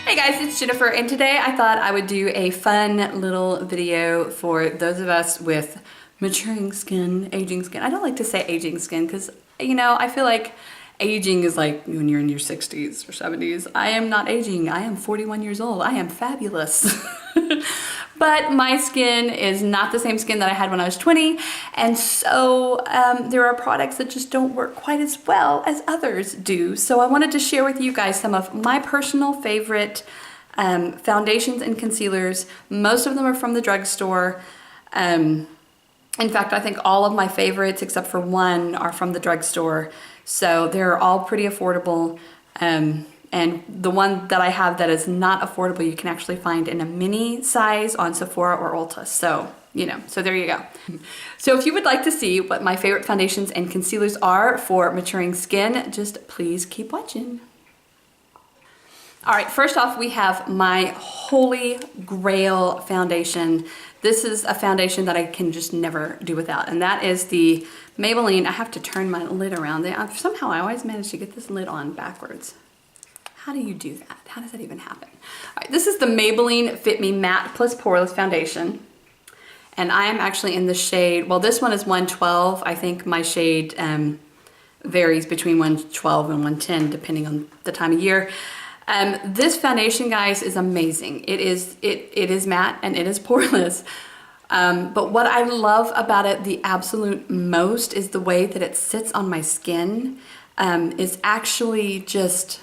Hey guys, it's Jennifer, and today I thought I would do a fun little video for those of us with maturing skin, aging skin. I don't like to say aging skin because, you know, I feel like aging is like when you're in your 60s or 70s. I am not aging. I am 41 years old. I am fabulous. But my skin is not the same skin that I had when I was 20, and so there are products that just don't work quite as well as others do. So I wanted to share with you guys some of my personal favorite foundations and concealers. Most of them are from the drugstore. In fact, I think all of my favorites except for one are from the drugstore. So they're all pretty affordable. And the one that I have that is not affordable, you can actually find in a mini size on Sephora or Ulta. So, you know, so there you go. So if you would like to see what my favorite foundations and concealers are for maturing skin, just please keep watching. All right, first off, we have my Holy Grail foundation. This is a foundation that I can just never do without, and that is the Maybelline. I have to turn my lid around. Somehow I always manage to get this lid on backwards. How do you do that? How does that even happen? All right, this is the Maybelline Fit Me Matte Plus Poreless Foundation. And I am actually in the shade, well, this one is 112. I think my shade varies between 112 and 110 depending on the time of year. This foundation, guys, is amazing. It is matte and it is poreless. But what I love about it the absolute most is the way that it sits on my skin. Is actually just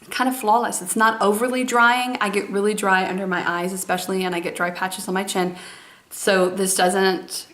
kind of flawless. It's not overly drying. I get really dry under my eyes especially, and I get dry patches on my chin. So this doesn't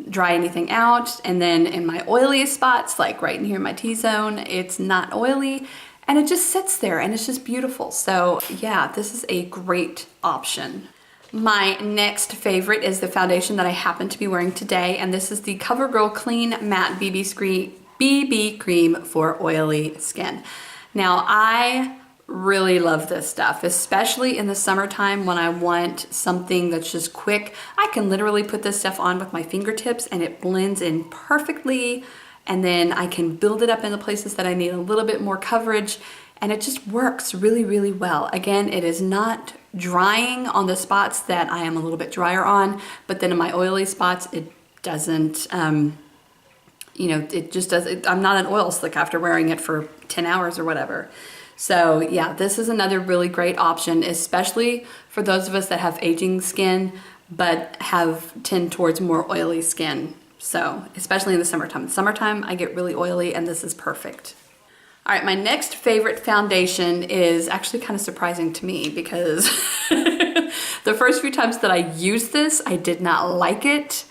dry anything out. And then in my oiliest spots, like right in here in my T-zone, it's not oily and it just sits there and it's just beautiful. So yeah, this is a great option. My next favorite is the foundation that I happen to be wearing today, and this is the CoverGirl Clean Matte BB Cream for oily skin. Now, I really love this stuff, especially in the summertime when I want something that's just quick. I can literally put this stuff on with my fingertips and it blends in perfectly, and then I can build it up in the places that I need a little bit more coverage, and it just works really, really well. Again, it is not drying on the spots that I am a little bit drier on, but then in my oily spots, it doesn't, you know, it just does. I'm not an oil slick after wearing it for 10 hours or whatever. So yeah, this is another really great option, especially for those of us that have aging skin, but tend towards more oily skin. So especially in the summertime. Summertime, I get really oily and this is perfect. All right, my next favorite foundation is actually kind of surprising to me because the first few times that I used this, I did not like it.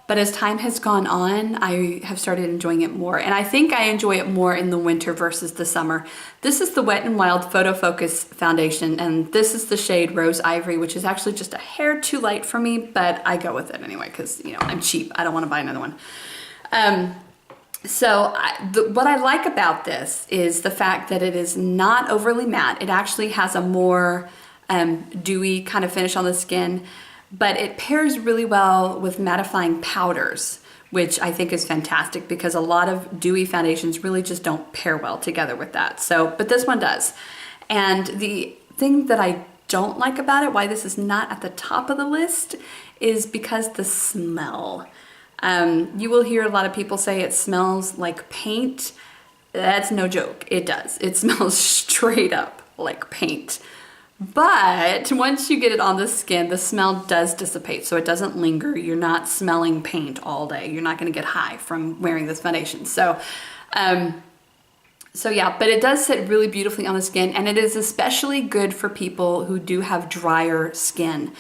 But as time has gone on, I have started enjoying it more. And I think I enjoy it more in the winter versus the summer. This is the Wet n Wild Photo Focus Foundation, and this is the shade Rose Ivory, which is actually just a hair too light for me, but I go with it anyway because, you know, I'm cheap. I don't want to buy another one. What I like about this is the fact that it is not overly matte. It actually has a more dewy kind of finish on the skin. But it pairs really well with mattifying powders, which I think is fantastic because a lot of dewy foundations really just don't pair well together with that. So, but this one does. And the thing that I don't like about it, why this is not at the top of the list, is because the smell. You will hear a lot of people say it smells like paint. That's no joke, it does. It smells straight up like paint. But once you get it on the skin, the smell does dissipate, so it doesn't linger. You're not smelling paint all day. You're not gonna get high from wearing this foundation. So yeah, but it does sit really beautifully on the skin, and it is especially good for people who do have drier skin.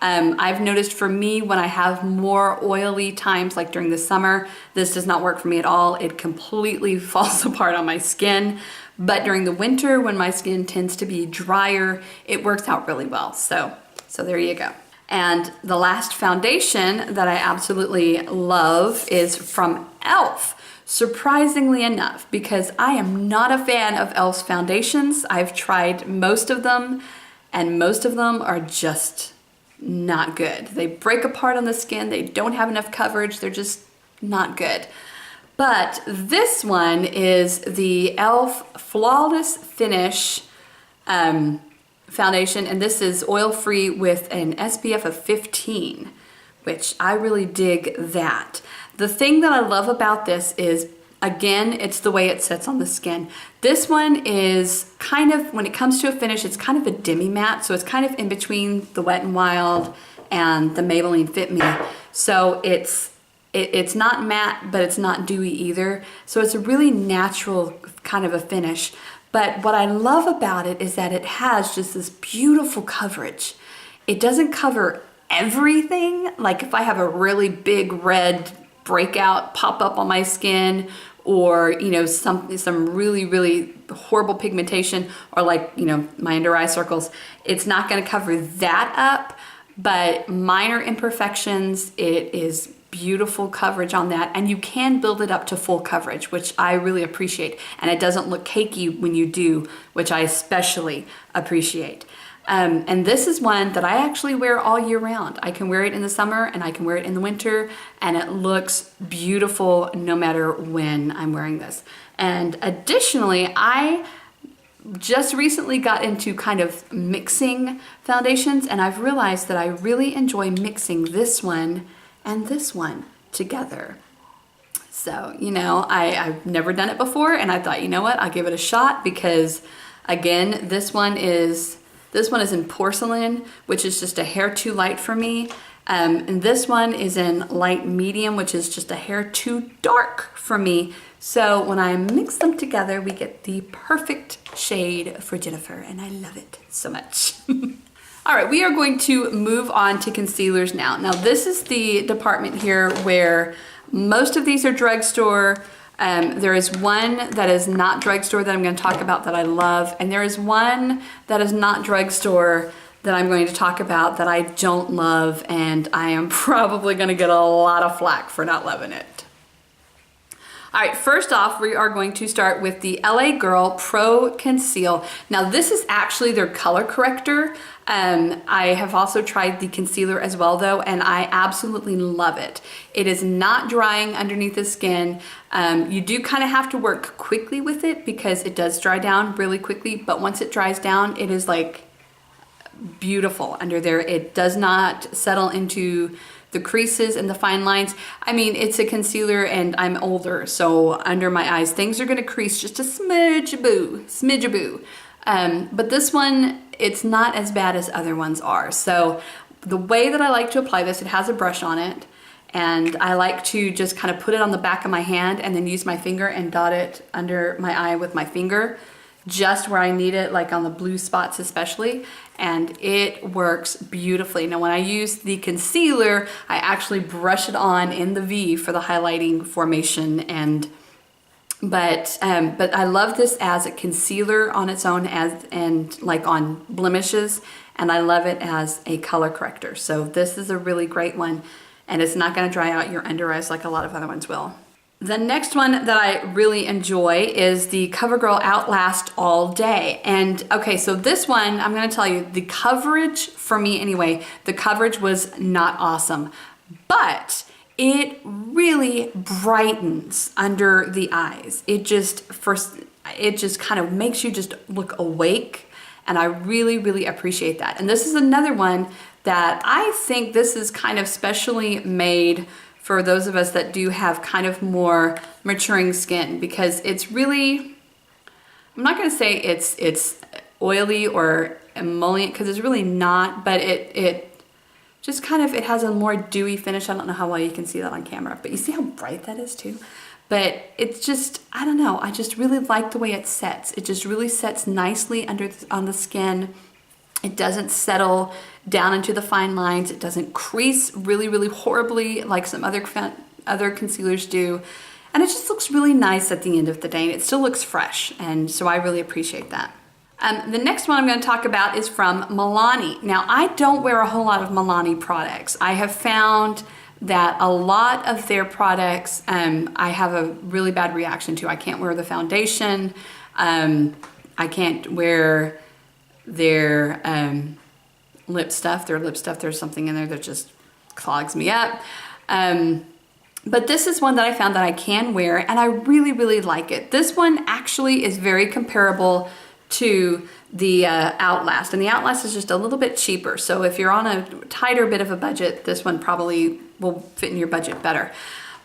I've noticed for me, when I have more oily times, like during the summer, this does not work for me at all. It completely falls apart on my skin. But during the winter, when my skin tends to be drier, it works out really well. So there you go. And the last foundation that I absolutely love is from e.l.f. Surprisingly enough, because I am not a fan of e.l.f.'s foundations. I've tried most of them, and most of them are just not good. They break apart on the skin. They don't have enough coverage. They're just not good. But this one is the e.l.f. Flawless Finish foundation, and this is oil-free with an SPF of 15, which I really dig that. The thing that I love about this is, again, it's the way it sits on the skin. This one is kind of, when it comes to a finish, it's kind of a demi-matte, so it's kind of in between the Wet n Wild and the Maybelline Fit Me. So it's not matte, but it's not dewy either. So it's a really natural kind of a finish. But what I love about it is that it has just this beautiful coverage. It doesn't cover everything. Like if I have a really big red breakout pop up on my skin, or you know, some really horrible pigmentation, or like, you know, my under eye circles, it's not going to cover that up. But minor imperfections, it is beautiful coverage on that, and you can build it up to full coverage, which I really appreciate, and it doesn't look cakey when you do, which I especially appreciate. And this is one that I actually wear all year round. I can wear it in the summer and I can wear it in the winter, and it looks beautiful no matter when I'm wearing this. And additionally, I just recently got into kind of mixing foundations, and I've realized that I really enjoy mixing this one and this one together. So, you know, I've never done it before, and I thought, you know what, I'll give it a shot, because again, this one is in porcelain, which is just a hair too light for me. And this one is in light medium, which is just a hair too dark for me. So when I mix them together, we get the perfect shade for Jennifer, and I love it so much. All right, we are going to move on to concealers now. Now this is the department here where most of these are drugstore. There is one that is not drugstore that I'm going to talk about that I love, and there is one that is not drugstore that I'm going to talk about that I don't love, and I am probably going to get a lot of flack for not loving it. All right, first off, we are going to start with the LA Girl Pro Conceal. Now this is actually their color corrector. I have also tried the concealer as well though, and I absolutely love it. It is not drying underneath the skin. You do kind of have to work quickly with it because it does dry down really quickly, but once it dries down, it is like beautiful under there. It does not settle into the creases and the fine lines. I mean, it's a concealer and I'm older, so under my eyes, things are gonna crease just a smidge-a-boo. But this one, it's not as bad as other ones are. So the way that I like to apply this, it has a brush on it, and I like to just kind of put it on the back of my hand and then use my finger and dot it under my eye with my finger, just where I need it, like on the blue spots especially, and it works beautifully. Now when I use the concealer, I actually brush it on in the V for the highlighting formation, but I love this as a concealer on its own and like on blemishes, and I love it as a color corrector. So this is a really great one, and it's not gonna dry out your under eyes like a lot of other ones will. The next one that I really enjoy is the CoverGirl Outlast All Day. And okay, so this one, I'm gonna tell you, the coverage, for me anyway, the coverage was not awesome, but it really brightens under the eyes. It just kind of makes you just look awake, and I really appreciate that. And this is another one that I think this is kind of specially made for those of us that do have kind of more maturing skin, because it's really, I'm not gonna say it's oily or emollient, because it's really not, but it just kind of, it has a more dewy finish. I don't know how well you can see that on camera, but you see how bright that is too? But it's just, I don't know, I just really like the way it sets. It just really sets nicely on the skin. It doesn't settle down into the fine lines. It doesn't crease really horribly like some other concealers do. And it just looks really nice at the end of the day. And it still looks fresh. And so I really appreciate that. The next one I'm going to talk about is from Milani. Now, I don't wear a whole lot of Milani products. I have found that a lot of their products I have a really bad reaction to. I can't wear the foundation. I can't wear their lip stuff. There's something in there that just clogs me up. But this is one that I found that I can wear, and I really like it. This one actually is very comparable to the Outlast, and the Outlast is just a little bit cheaper. So if you're on a tighter bit of a budget, this one probably will fit in your budget better.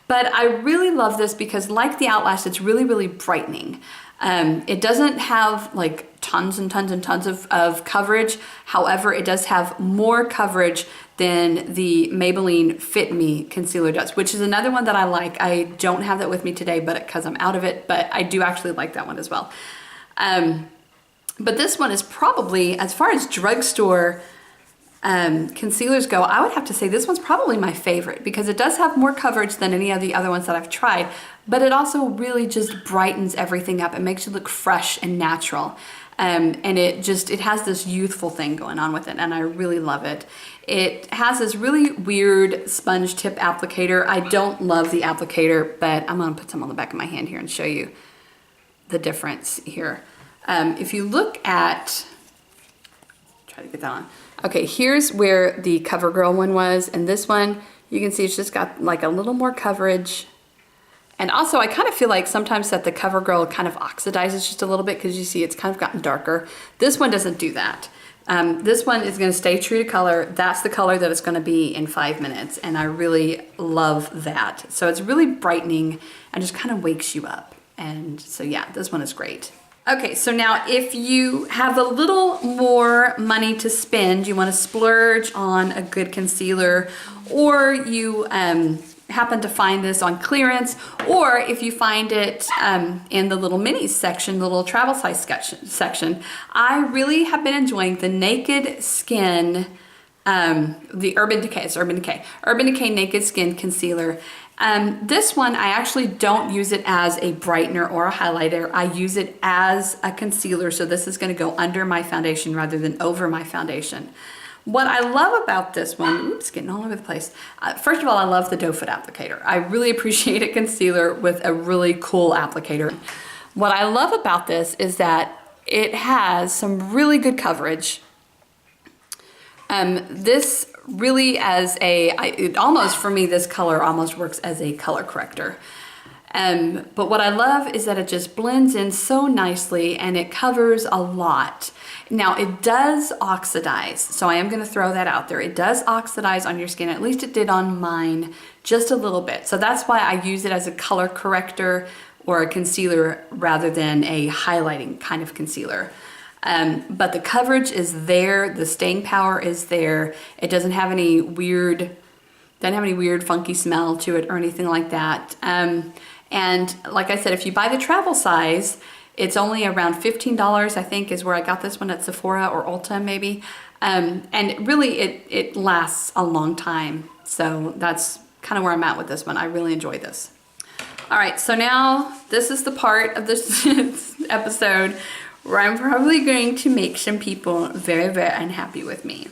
But I really love this because, like the Outlast, it's really, really brightening. It doesn't have like tons and tons and tons of coverage. However, it does have more coverage than the Maybelline Fit Me concealer does, which is another one that I like. I don't have that with me today, but because I'm out of it, but I do actually like that one as well. But this one is probably, as far as drugstore concealers go, I would have to say this one's probably my favorite because it does have more coverage than any of the other ones that I've tried, but it also really just brightens everything up. It makes you look fresh and natural. And it has this youthful thing going on with it, and I really love it. It has this really weird sponge tip applicator. I don't love the applicator, but I'm gonna put some on the back of my hand here and show you the difference here. If you look at, try to get that on. Okay, here's where the CoverGirl one was, and this one, you can see it's just got like a little more coverage. And also, I kind of feel like sometimes that the CoverGirl kind of oxidizes just a little bit because you see it's kind of gotten darker. This one doesn't do that. This one is going to stay true to color. That's the color that it's going to be in 5 minutes, and I really love that. So it's really brightening and just kind of wakes you up. And so yeah, this one is great. Okay, so now if you have a little more money to spend, you want to splurge on a good concealer, or you happen to find this on clearance, or if you find it in the little minis section, the little travel size section, I really have been enjoying the Naked Skin, the Urban Decay Naked Skin Concealer. This one, I actually don't use it as a brightener or a highlighter. I use it as a concealer, so this is going to go under my foundation rather than over my foundation. What I love about this one, oops, getting all over the place. First of all, I love the doe foot applicator. I really appreciate a concealer with a really cool applicator. What I love about this is that it has some really good coverage. This really it almost, for me, this color almost works as a color corrector. But what I love is that it just blends in so nicely and it covers a lot. Now it does oxidize, so I am going to throw that out there. It does oxidize on your skin, at least it did on mine, just a little bit. So that's why I use it as a color corrector or a concealer rather than a highlighting kind of concealer. But the coverage is there, the staying power is there. It doesn't have any weird funky smell to it or anything like that. And like I said, if you buy the travel size, it's only around $15, I think, is where I got this one at Sephora or Ulta maybe. And really it lasts a long time. So that's kind of where I'm at with this one. I really enjoy this. All right, so now this is the part of this episode where I'm probably going to make some people very, very unhappy with me.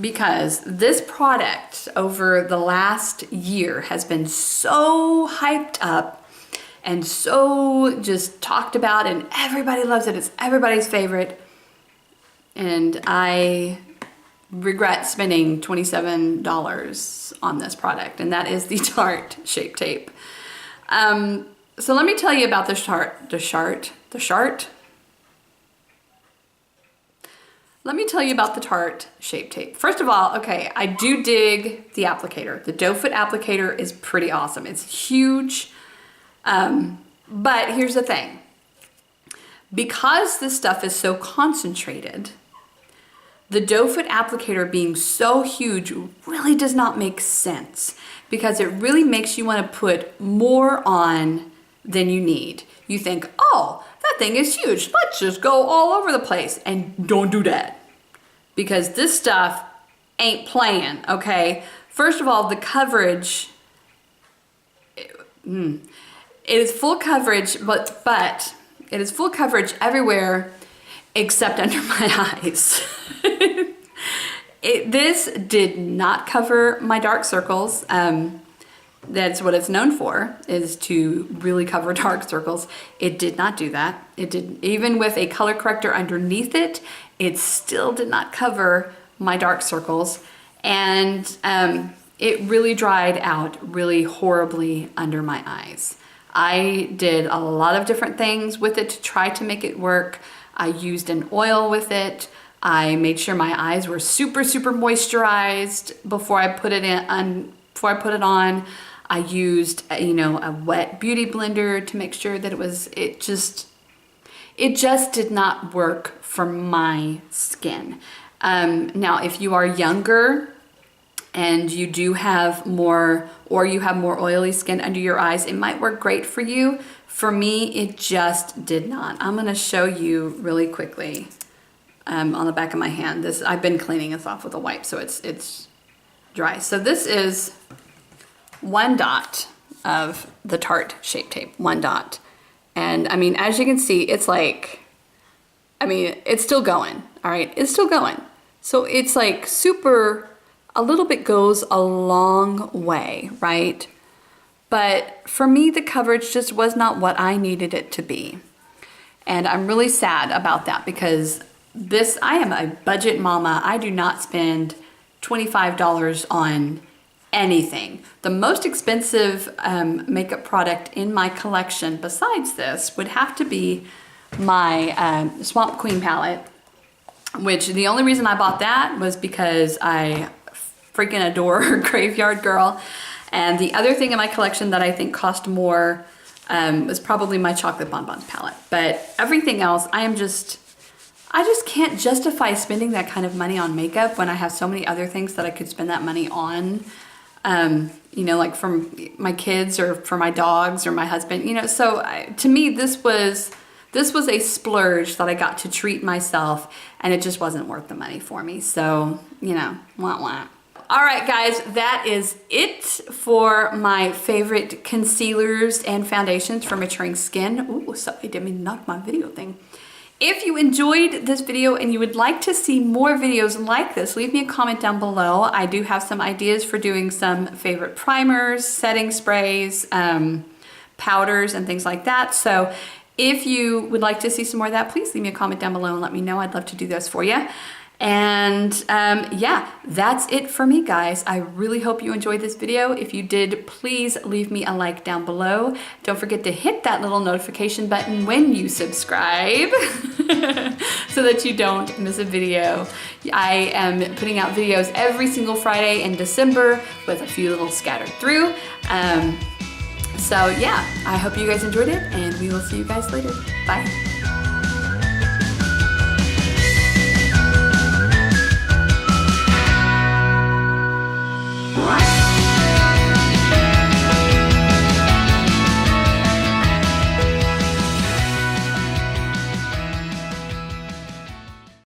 Because this product over the last year has been so hyped up and so just talked about, and everybody loves it. It's everybody's favorite. And I regret spending $27 on this product, and that is the Tarte Shape Tape. So let me tell you about Let me tell you about the Tarte Shape Tape. First of all, okay, I do dig the applicator. The doe foot applicator is pretty awesome. It's huge, but here's the thing. Because this stuff is so concentrated, the doe foot applicator being so huge really does not make sense because it really makes you want to put more on than you need. You think, oh, that thing is huge. Let's just go all over the place. And don't do that. Because this stuff ain't playing, okay? First of all, the coverage, it is full coverage, but it is full coverage everywhere except under my eyes. This did not cover my dark circles. That's what it's known for, is to really cover dark circles. It did not do that. It did, even with a color corrector underneath it, it still did not cover my dark circles. And it really dried out really horribly under my eyes. I did a lot of different things with it to try to make it work. I used an oil with it. I made sure my eyes were super, super moisturized before I put it on. I used, you know, a wet beauty blender to make sure that it just did not work for my skin. Now, if you are younger and you do have more, or you have more oily skin under your eyes, it might work great for you. For me, it just did not. I'm gonna show you really quickly on the back of my hand. I've been cleaning this off with a wipe, so it's dry. So this is 1 dot of the Tarte Shape Tape, 1 dot. And I mean, as you can see, it's like, I mean, it's still going, all right? It's still going. So it's like super, a little bit goes a long way, right? But for me, the coverage just was not what I needed it to be. And I'm really sad about that because I am a budget mama. I do not spend $25 on anything. The most expensive makeup product in my collection besides this would have to be my Swamp Queen palette, which the only reason I bought that was because I freaking adore Graveyard Girl. And the other thing in my collection that I think cost more was probably my Chocolate Bonbons palette. But everything else, I just can't justify spending that kind of money on makeup when I have so many other things that I could spend that money on. You know, like for my kids or for my dogs or my husband, you know. So to me, this was a splurge that I got to treat myself, and it just wasn't worth the money for me. So, you know, wah wah. All right, guys, that is it for my favorite concealers and foundations for maturing skin. Ooh, sorry, I didn't mean to knock my video thing. If you enjoyed this video and you would like to see more videos like this, leave me a comment down below. I do have some ideas for doing some favorite primers, setting sprays, powders, and things like that. So if you would like to see some more of that, please leave me a comment down below and let me know. I'd love to do those for you. And yeah, that's it for me, guys. I really hope you enjoyed this video. If you did, please leave me a like down below. Don't forget to hit that little notification button when you subscribe so that you don't miss a video. I am putting out videos every single Friday in December with a few little scattered through. So yeah, I hope you guys enjoyed it, and we will see you guys later. Bye.